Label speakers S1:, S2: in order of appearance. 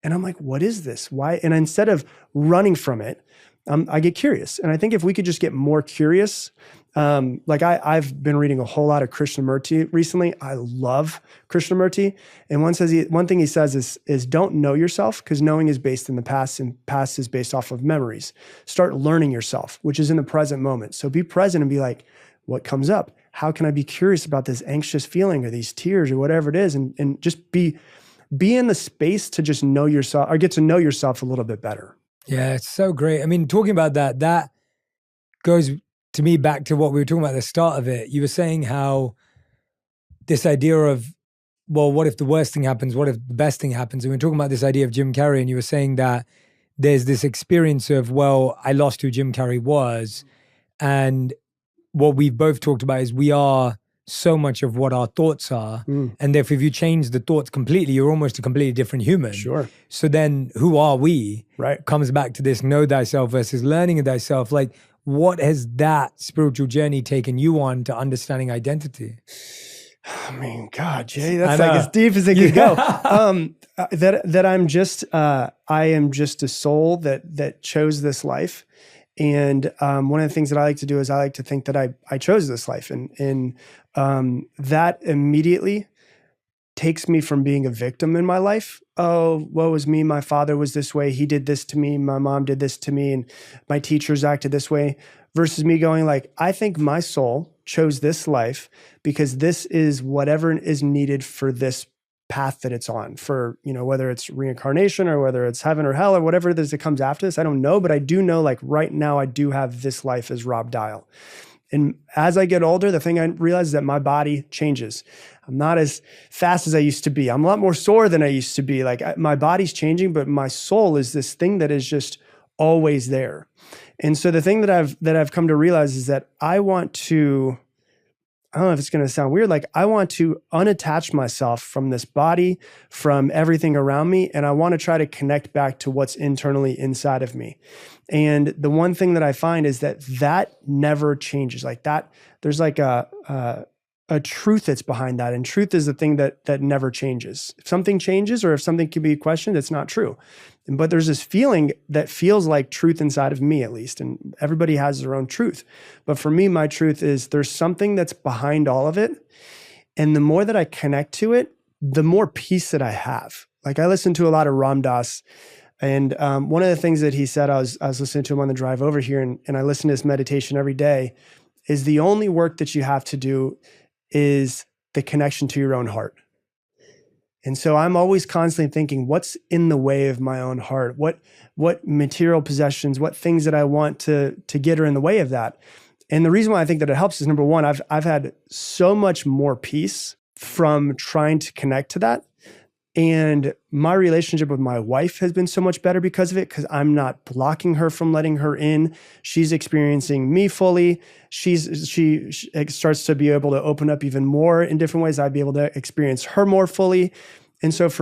S1: And I'm like, what is this? Why? And instead of running from it, I get curious. And I think if we could just get more curious, like I've been reading a whole lot of Krishnamurti recently. I love Krishnamurti. And one thing he says is don't know yourself, because knowing is based in the past and past is based off of memories. Start learning yourself, which is in the present moment. So be present and be like, what comes up? How can I be curious about this anxious feeling or these tears or whatever it is? And just be in the space to just know yourself, or get to know yourself a little bit better.
S2: Yeah, it's so great. I mean, talking about that goes to me back to what we were talking about at the start of it. You were saying how this idea of, well, what if the worst thing happens? What if the best thing happens? And we were talking about this idea of Jim Carrey, and you were saying that there's this experience of, well, I lost who Jim Carrey was. And what we've both talked about is we are so much of what our thoughts are. And therefore, if you change the thoughts completely, you're almost a completely different human.
S1: Sure.
S2: So then who are we?
S1: Right.
S2: Comes back to this know thyself versus learning of thyself. Like, what has that spiritual journey taken you on to understanding identity?
S1: I mean, God, Jay, that's like as deep as it could go. That I am just a soul that chose this life. And one of the things that I like to do is I like to think that I chose this life. And that immediately takes me from being a victim in my life. Oh, woe is me. My father was this way. He did this to me. My mom did this to me. And my teachers acted this way. Versus me going like, I think my soul chose this life because this is whatever is needed for this path that it's on, for, whether it's reincarnation or whether it's heaven or hell or whatever it is that comes after this. I don't know, but I do know, like, right now I do have this life as Rob Dial. And as I get older, the thing I realize is that my body changes. I'm not as fast as I used to be. I'm a lot more sore than I used to be. Like, my body's changing, but my soul is this thing that is just always there. And so the thing that I've come to realize is that I want to, I don't know if it's going to sound weird, like I want to unattach myself from this body, from everything around me, and I want to try to connect back to what's internally inside of me. And the one thing that I find is that never changes. Like that, there's like a truth that's behind that, and truth is the thing that never changes. If something changes or if something can be questioned, it's not true. But there's this feeling that feels like truth inside of me, at least, and everybody has their own truth. But for me, my truth is there's something that's behind all of it. And the more that I connect to it, the more peace that I have. Like, I listen to a lot of Ram Dass, and one of the things that he said, I was listening to him on the drive over here, and I listen to his meditation every day, is the only work that you have to do is the connection to your own heart. And so I'm always constantly thinking, what's in the way of my own heart? What material possessions, what things that I want to get are in the way of that? And the reason why I think that it helps is, number one, I've had so much more peace from trying to connect to that. And my relationship with my wife has been so much better because of it, because I'm not blocking her from letting her in. She's experiencing me fully. She starts to be able to open up even more in different ways. I'd be able to experience her more fully. And so for